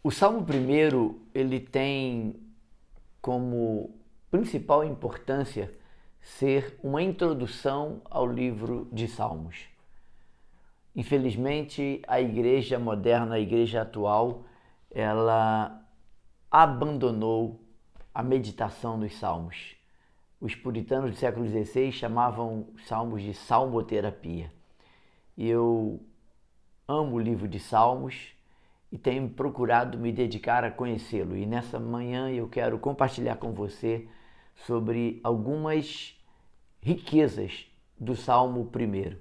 O Salmo primeiro, ele tem como principal importância ser uma introdução ao livro de Salmos. Infelizmente, a igreja moderna, a igreja atual, ela abandonou a meditação dos salmos. Os puritanos do século XVI chamavam os salmos de salmoterapia. E eu amo o livro de Salmos e tenho procurado me dedicar a conhecê-lo. E nessa manhã eu quero compartilhar com você sobre algumas riquezas do Salmo primeiro.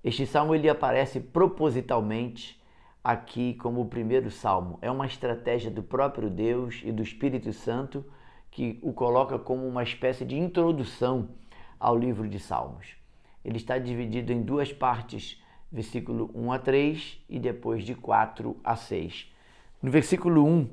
Este salmo ele aparece propositalmente aqui como o primeiro salmo. É uma estratégia do próprio Deus e do Espírito Santo que o coloca como uma espécie de introdução ao livro de Salmos. Ele está dividido em duas partes, versículo 1 a 3 e depois de 4 a 6. No versículo 1,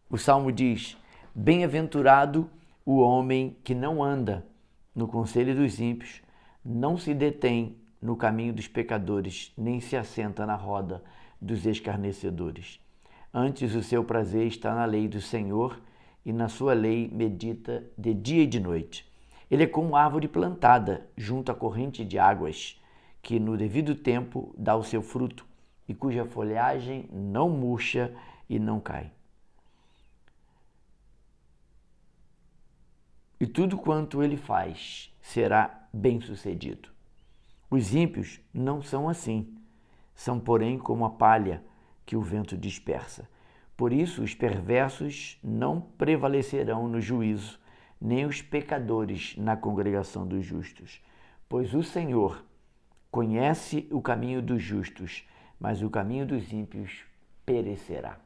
o salmo diz: Bem-aventurado o homem que não anda no conselho dos ímpios, não se detém no caminho dos pecadores, nem se assenta na roda dos escarnecedores. Antes o seu prazer está na lei do Senhor, e na sua lei medita de dia e de noite. Ele é como árvore plantada junto à corrente de águas, que no devido tempo dá o seu fruto, e cuja folhagem não murcha e não cai. E tudo quanto ele faz será bem-sucedido. Os ímpios não são assim, são porém como a palha que o vento dispersa. Por isso os perversos não prevalecerão no juízo, nem os pecadores na congregação dos justos. Pois o Senhor conhece o caminho dos justos, mas o caminho dos ímpios perecerá.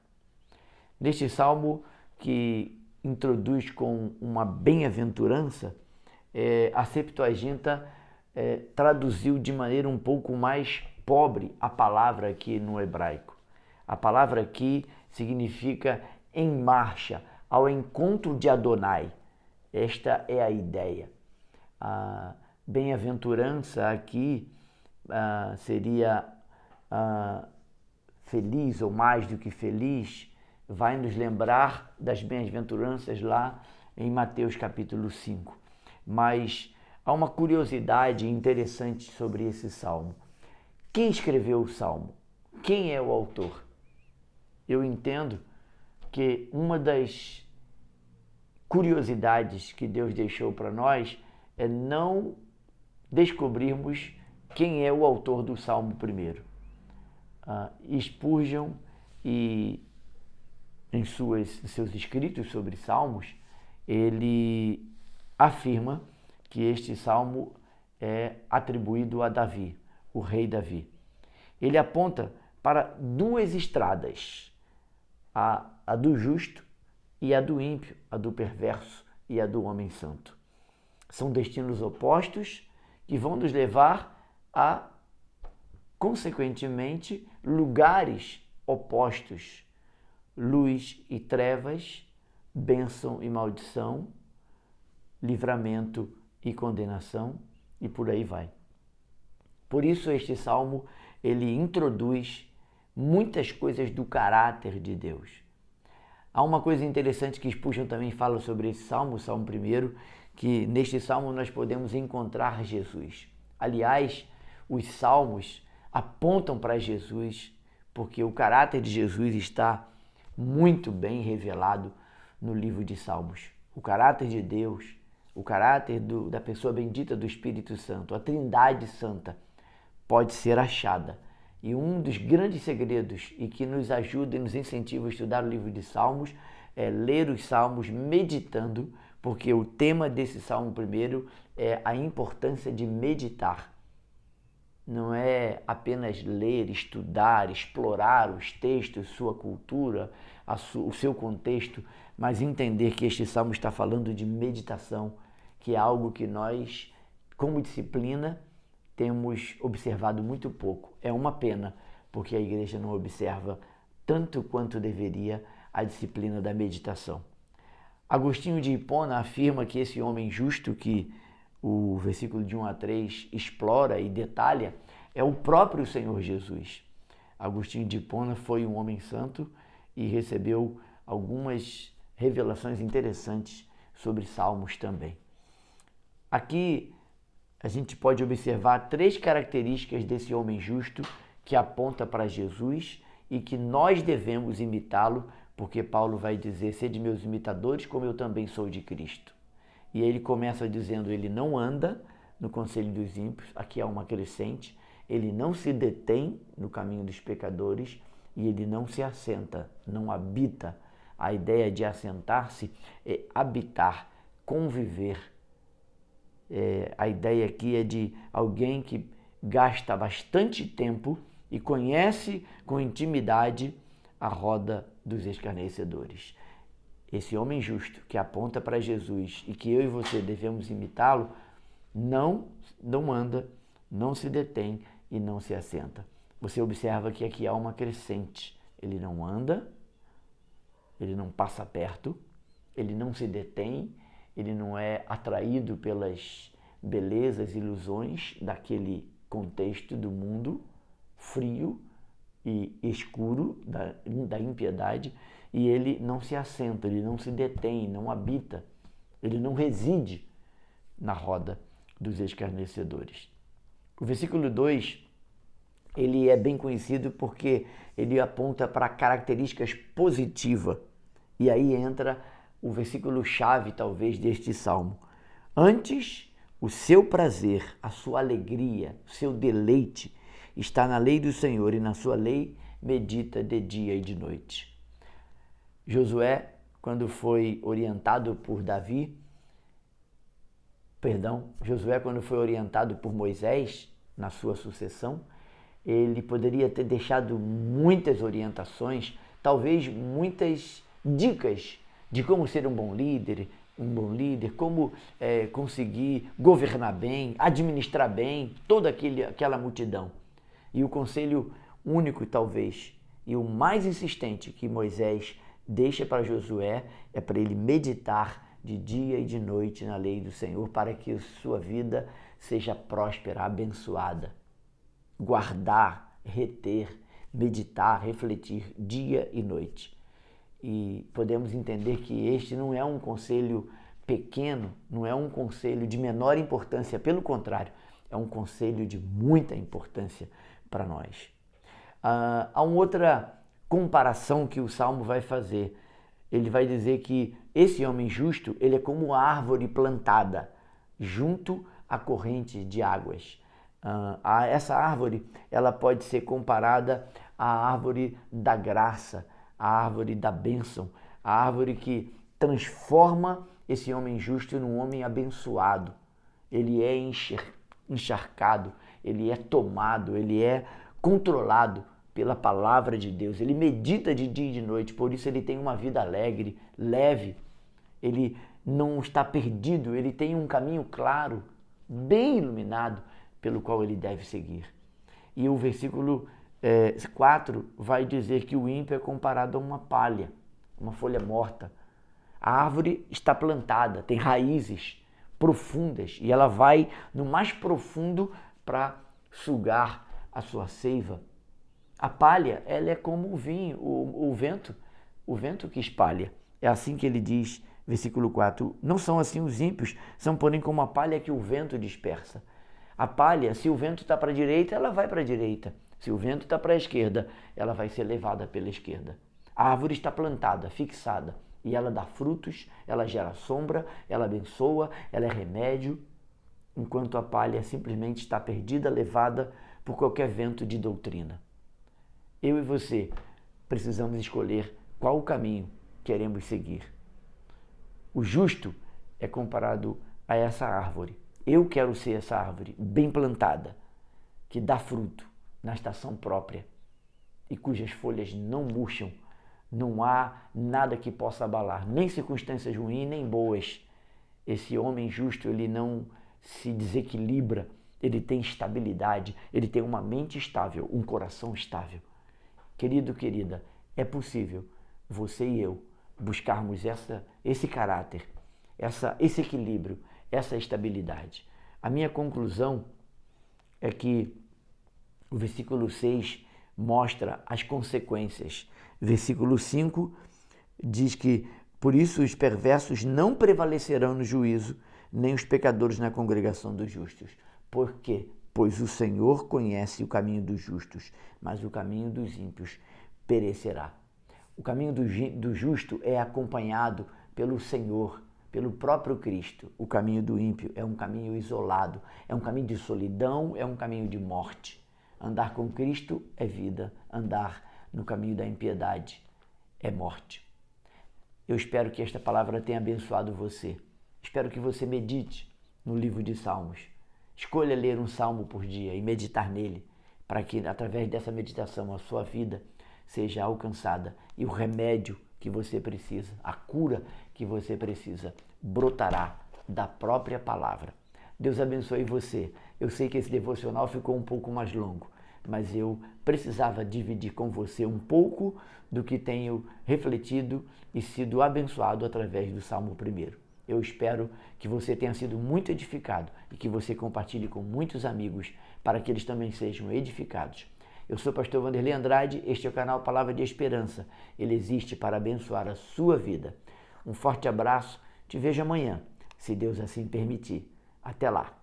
Neste salmo que introduz com uma bem-aventurança, a Septuaginta traduziu de maneira um pouco mais pobre a palavra aqui no hebraico. A palavra aqui significa em marcha, ao encontro de Adonai. Esta é a ideia. A bem-aventurança aqui seria feliz ou mais do que feliz, vai nos lembrar das bem-aventuranças lá em Mateus capítulo 5. Mas há uma curiosidade interessante sobre esse salmo. Quem escreveu o salmo? Quem é o autor? Eu entendo que uma das curiosidades que Deus deixou para nós é não descobrirmos quem é o autor do salmo primeiro. Spurgeon, e em seus escritos sobre salmos, ele afirma que este salmo é atribuído a Davi, o rei Davi. Ele aponta para duas estradas, a do justo e a do ímpio, a do perverso e a do homem santo. São destinos opostos que vão nos levar a, consequentemente, lugares opostos, luz e trevas, bênção e maldição, livramento e condenação, e por aí vai. Por isso este salmo, ele introduz muitas coisas do caráter de Deus. Há uma coisa interessante que Spurgeon também fala sobre esse salmo, o salmo primeiro, que neste salmo nós podemos encontrar Jesus. Aliás, os salmos apontam para Jesus, porque o caráter de Jesus está muito bem revelado no livro de Salmos. O caráter de Deus, o caráter da pessoa bendita do Espírito Santo, a Trindade Santa, pode ser achada. E um dos grandes segredos e que nos ajuda e nos incentiva a estudar o livro de Salmos é ler os Salmos meditando, porque o tema desse Salmo primeiro é a importância de meditar. Não é apenas ler, estudar, explorar os textos, sua cultura, o seu contexto, mas entender que este salmo está falando de meditação, que é algo que nós, como disciplina, temos observado muito pouco. É uma pena, porque a igreja não observa tanto quanto deveria a disciplina da meditação. Agostinho de Hipona afirma que esse homem justo que o versículo de 1 a 3 explora e detalha é o próprio Senhor Jesus. Agostinho de Hipona foi um homem santo e recebeu algumas revelações interessantes sobre Salmos também. Aqui a gente pode observar 3 características desse homem justo que aponta para Jesus e que nós devemos imitá-lo, porque Paulo vai dizer: sede meus imitadores, como eu também sou de Cristo. E ele começa dizendo: ele não anda no conselho dos ímpios, aqui há uma crescente, ele não se detém no caminho dos pecadores e ele não se assenta, não habita. A ideia de assentar-se é habitar, conviver. A ideia aqui é de alguém que gasta bastante tempo e conhece com intimidade a roda dos escarnecedores. Esse homem justo que aponta para Jesus e que eu e você devemos imitá-lo, não anda, não se detém e não se assenta. Você observa que aqui há uma crescente. Ele não anda, ele não passa perto, ele não se detém, ele não é atraído pelas belezas e ilusões daquele contexto do mundo frio e escuro da impiedade, e ele não se assenta, ele não se detém, não habita, ele não reside na roda dos escarnecedores. O versículo 2, ele é bem conhecido porque ele aponta para características positivas, e aí entra o versículo-chave, talvez, deste salmo. Antes, o seu prazer, a sua alegria, o seu deleite está na lei do Senhor, e na sua lei medita de dia e de noite. Josué, quando foi orientado por Moisés na sua sucessão, ele poderia ter deixado muitas orientações, talvez muitas dicas de como ser um bom líder, como conseguir governar bem, administrar bem toda aquela multidão. E o conselho único, talvez, e o mais insistente que Moisés deixa para Josué é para ele meditar de dia e de noite na lei do Senhor, para que sua vida seja próspera, abençoada. Guardar, reter, meditar, refletir dia e noite. E podemos entender que este não é um conselho pequeno, não é um conselho de menor importância, pelo contrário, é um conselho de muita importância para nós. Há uma outra comparação que o Salmo vai fazer. Ele vai dizer que esse homem justo, ele é como a árvore plantada junto à corrente de águas. Essa árvore, ela pode ser comparada à árvore da graça, à árvore da bênção, a árvore que transforma esse homem justo num homem abençoado. Ele é encharcado, ele é tomado, ele é controlado pela palavra de Deus. Ele medita de dia e de noite, por isso ele tem uma vida alegre, leve. Ele não está perdido, ele tem um caminho claro, bem iluminado, pelo qual ele deve seguir. E o versículo 4 vai dizer que o ímpio é comparado a uma palha, uma folha morta. A árvore está plantada, tem raízes profundas e ela vai no mais profundo para sugar a sua seiva. A palha, ela é como o vinho, o vento que espalha. É assim que ele diz, versículo 4, não são assim os ímpios, são porém como a palha que o vento dispersa. A palha, se o vento está para a direita, ela vai para a direita. Se o vento está para a esquerda, ela vai ser levada pela esquerda. A árvore está plantada, fixada, e ela dá frutos, ela gera sombra, ela abençoa, ela é remédio, enquanto a palha simplesmente está perdida, levada por qualquer vento de doutrina. Eu e você precisamos escolher qual o caminho queremos seguir. O justo é comparado a essa árvore. Eu quero ser essa árvore bem plantada, que dá fruto na estação própria e cujas folhas não murcham. Não há nada que possa abalar, nem circunstâncias ruins, nem boas. Esse homem justo, ele não se desequilibra, ele tem estabilidade, ele tem uma mente estável, um coração estável. Querido, querida, é possível você e eu buscarmos esse caráter, esse equilíbrio, essa estabilidade. A minha conclusão é que o versículo 6 mostra as consequências. Versículo 5 diz que, por isso os perversos não prevalecerão no juízo, nem os pecadores na congregação dos justos. Por quê? Pois o Senhor conhece o caminho dos justos, mas o caminho dos ímpios perecerá. O caminho do justo é acompanhado pelo Senhor, pelo próprio Cristo. O caminho do ímpio é um caminho isolado, é um caminho de solidão, é um caminho de morte. Andar com Cristo é vida, andar no caminho da impiedade é morte. Eu espero que esta palavra tenha abençoado você. Espero que você medite no livro de Salmos. Escolha ler um salmo por dia e meditar nele, para que através dessa meditação a sua vida seja alcançada e o remédio que você precisa, a cura que você precisa, brotará da própria palavra. Deus abençoe você. Eu sei que esse devocional ficou um pouco mais longo, mas eu precisava dividir com você um pouco do que tenho refletido e sido abençoado através do Salmo 1. Eu espero que você tenha sido muito edificado e que você compartilhe com muitos amigos para que eles também sejam edificados. Eu sou o pastor Wanderley Andrade, este é o canal Palavra de Esperança. Ele existe para abençoar a sua vida. Um forte abraço, te vejo amanhã, se Deus assim permitir. Até lá!